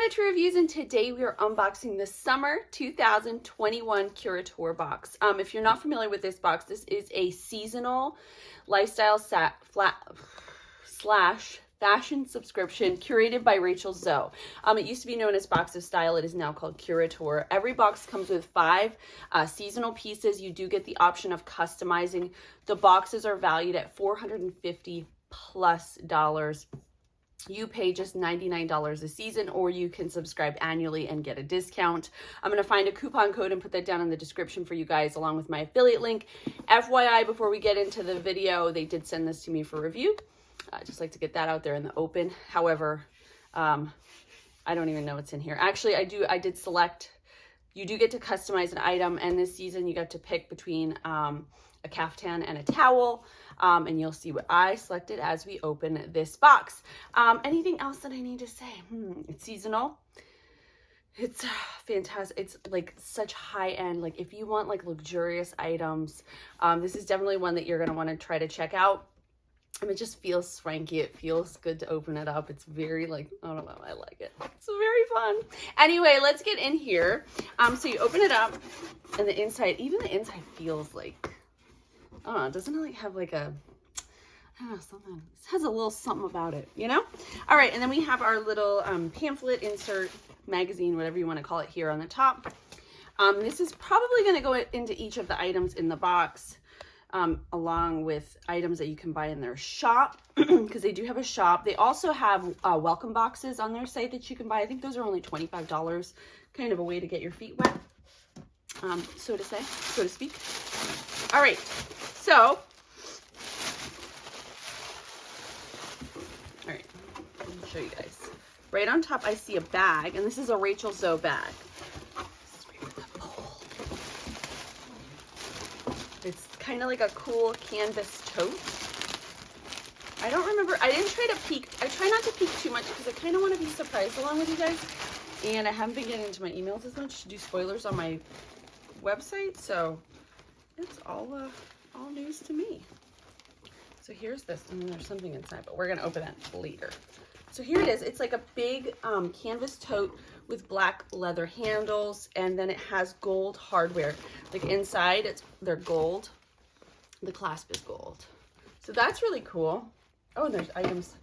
Curateur Reviews, and today we are unboxing the Summer 2021 Curateur box. If you're not familiar with this box, this is a seasonal lifestyle slash fashion subscription curated by Rachel Zoe. It used to be known as Box of Style. It is now called Curateur. Every box comes with 5 seasonal pieces. You do get the option of customizing. The boxes are valued at $450 plus. You pay just $99 a season, or you can subscribe annually and get a discount. I'm going to find a coupon code and put that down in the description for you guys, along with my affiliate link. FYI, before we get into the video, they did send this to me for review. I just like to get that out there in the open. However, I don't even know what's in here. Actually, I did select, you do get to customize an item, and this season you got to pick between a caftan and a towel. And you'll see what I selected as we open this box. Anything else that I need to say? It's seasonal. It's fantastic. It's like such high end. Like if you want like luxurious items, this is definitely one that you're going to want to try to check out. It just feels swanky. It feels good to open it up. It's very like, I don't know, I like it. It's very fun. Anyway, let's get in here. So you open it up, and the inside, even the inside feels like, I don't know, doesn't it like have like a, I don't know, something, it has a little something about it, you know? All right, and then we have our little pamphlet, insert, magazine, whatever you want to call it, here on the top. This is probably going to go into each of the items in the box, along with items that you can buy in their shop, because they do have a shop. They also have welcome boxes on their site that you can buy. I think those are only $25, kind of a way to get your feet wet, so to speak. All right. So, all right, let me show you guys. Right on top, I see a bag, and this is a Rachel Zoe bag. This is weird, the pole. It's kind of like a cool canvas tote. I don't remember, I didn't try to peek. I try not to peek too much because I kind of want to be surprised along with you guys. And I haven't been getting into my emails as much to do spoilers on my website, so it's all news to me. So here's this, and then there's something inside, but we're gonna open that later. So here it is. It's like a big canvas tote with black leather handles, and then it has gold hardware. Like inside, they're gold. The clasp is gold. So that's really cool. Oh, and there's items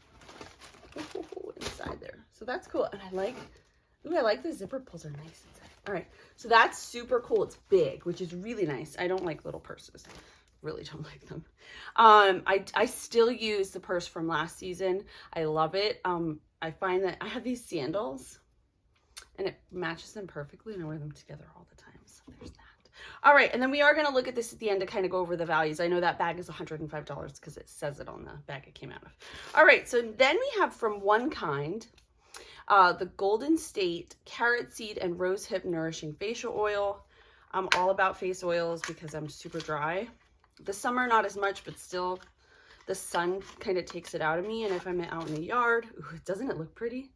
inside there. So that's cool. And I like the zipper pulls are nice inside. All right, so that's super cool. It's big, which is really nice. I don't like little purses. Really don't like them. I still use the purse from last season. I love it. I find that I have these sandals, and it matches them perfectly, and I wear them together all the time. So there's that. All right, and then we are going to look at this at the end to kind of go over the values. I know that bag is $105 because it says it on the bag it came out of. All right, so then we have from One Kind, the Golden State Carrot Seed and Rose Hip Nourishing Facial Oil. I'm all about face oils because I'm super dry. The summer, not as much, but still the sun kind of takes it out of me. And if I'm out in the yard, ooh, doesn't it look pretty?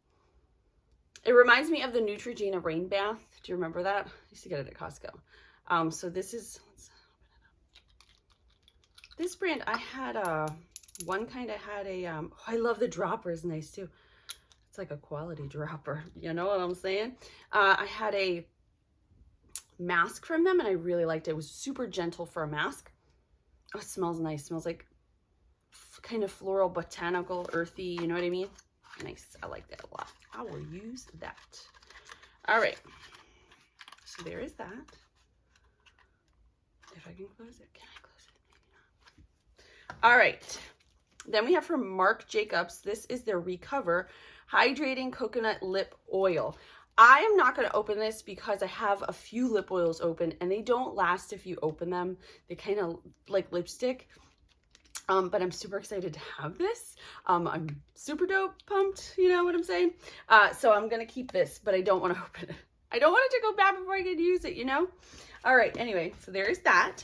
It reminds me of the Neutrogena Rain Bath. Do you remember that? I used to get it at Costco. So this is, let's open it up. This brand, I had One Kind, I had a, oh, I love the dropper, is nice too. It's like a quality dropper. You know what I'm saying? I had a mask from them, and I really liked it. It was super gentle for a mask. Oh, it smells nice. It smells like kind of floral, botanical, earthy. You know what I mean? Nice. I like that a lot. I will use that. All right. So there is that. If I can close it. Can I close it? Maybe not. All right. Then we have from Marc Jacobs. This is their Recover Hydrating Coconut Lip Oil. I am not going to open this because I have a few lip oils open, and they don't last if you open them. They kind of like lipstick. But I'm super excited to have this. I'm super dope pumped, you know what I'm saying? So I'm going to keep this, but I don't want to open it. I don't want it to go bad before I can use it, you know? All right, anyway, so there's that.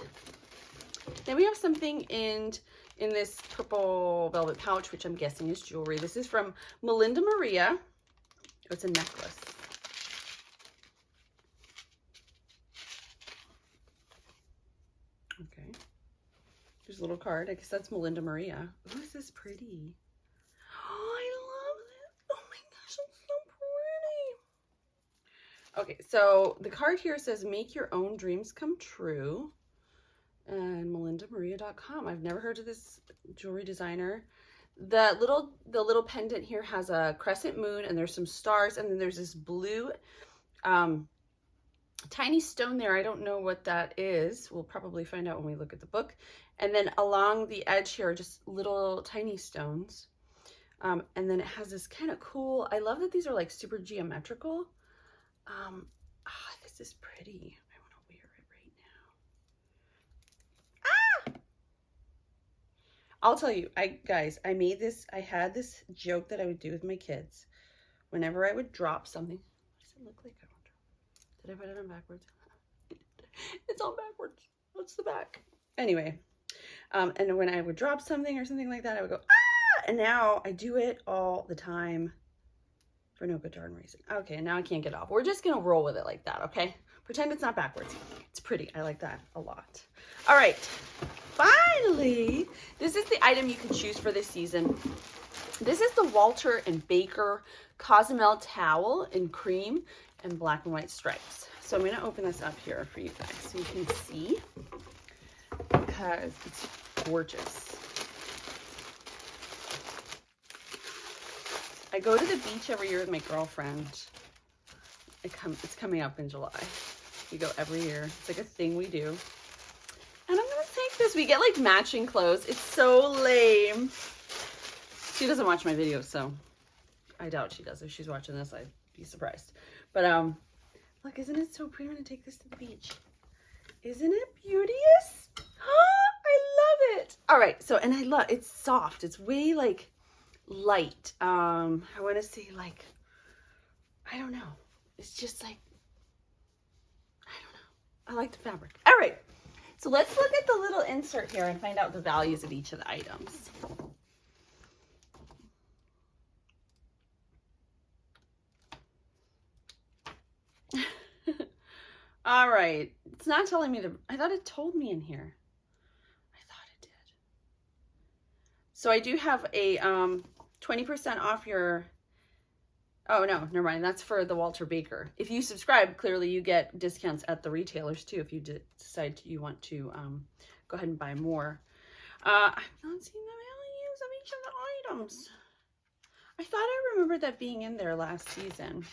Then we have something in this purple velvet pouch, which I'm guessing is jewelry. This is from Melinda Maria. Oh, it's a necklace. Okay. There's a little card. I guess that's Melinda Maria. Oh, is this pretty? Oh, I love this. Oh my gosh, it's so pretty. Okay, so the card here says, make your own dreams come true. And melindamaria.com. I've never heard of this jewelry designer. The little pendant here has a crescent moon, and there's some stars, and then there's this blue tiny stone there. I don't know what that is. We'll probably find out when we look at the book. And then along the edge here are just little tiny stones. And then it has this kind of cool, I love that these are like super geometrical. This is pretty. I want to wear it right now. I'll tell you, guys, I had this joke that I would do with my kids. Whenever I would drop something, what does it look like? I wonder. Did I put it on backwards? It's on backwards. What's the back? Anyway, and when I would drop something or something like that, I would go, ah! And now I do it all the time for no good darn reason. Okay, now I can't get off. We're just gonna roll with it like that, okay? Pretend it's not backwards. It's pretty. I like that a lot. All right. Finally, this is the item you can choose for this season. This is the Walter & Baker Cozumel towel in cream and black and white stripes. So I'm going to open this up here for you guys so you can see, because it's gorgeous. I go to the beach every year with my girlfriend. It's coming up in July. We go every year. It's like a thing we do. And I'm gonna take this. We get like matching clothes. It's so lame. She doesn't watch my videos, so I doubt she does. If she's watching this, I'd be surprised. But look, isn't it so pretty? I'm gonna take this to the beach. Isn't it beauteous? I love it. All right, so, and I love, it's soft. It's way like light. I want to say like, I don't know. It's just like, I don't know. I like the fabric. All right. So let's look at the little insert here and find out the values of each of the items. All right. It's not telling me I thought it told me in here. I thought it did. So I do have a 20% off your, oh no, never mind. That's for the Walter Baker. If you subscribe, clearly you get discounts at the retailers too if you decide you want to go ahead and buy more. I've not seen the values of each of the items. I thought I remembered that being in there last season.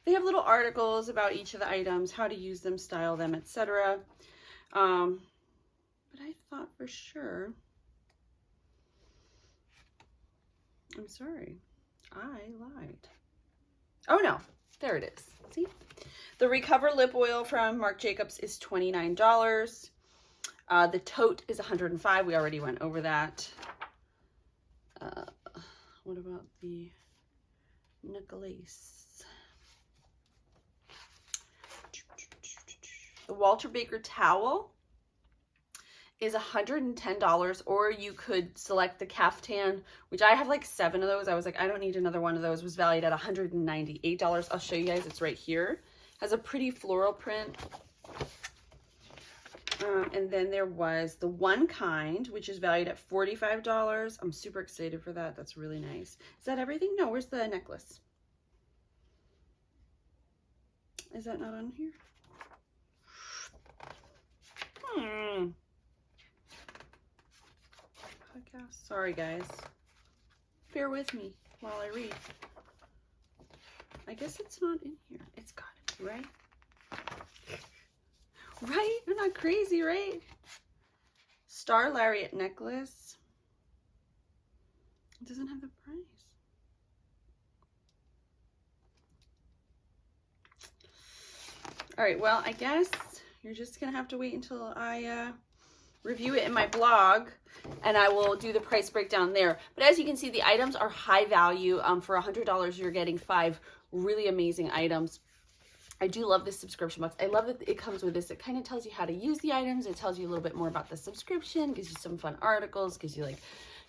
They have little articles about each of the items, how to use them, style them, etc. But I thought for sure. I'm sorry. I lied. Oh no, there it is. See? The Recover Lip Oil from Marc Jacobs is $29. The tote is $105. We already went over that. What about the necklace? The Walter Baker towel is $110, or you could select the caftan, which I have like 7 of those. I was like, I don't need another one of those. Was valued at $198. I'll show you guys. It's right here. Has a pretty floral print. And then there was the One Kind, which is valued at $45. I'm super excited for that. That's really nice. Is that everything? No, where's the necklace? Is that not on here? Podcast. Sorry, guys. Bear with me while I read. I guess it's not in here. It's got to be, right? Right? I'm not crazy, right? Star Lariat necklace. It doesn't have the price. All right, well, I guess you're just going to have to wait until I review it in my blog, and I will do the price breakdown there. But as you can see, the items are high value. For $100, you're getting 5 really amazing items. I do love this subscription box. I love that it comes with this. It kind of tells you how to use the items. It tells you a little bit more about the subscription, gives you some fun articles, gives you like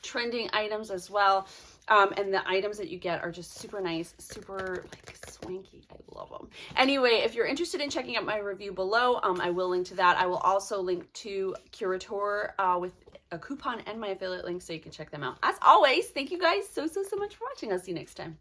trending items as well. And the items that you get are just super nice, super like swanky. I love them. Anyway, if you're interested in checking out my review below, I will link to that. I will also link to Curateur with a coupon and my affiliate link so you can check them out. As always, thank you guys so much for watching. I'll see you next time.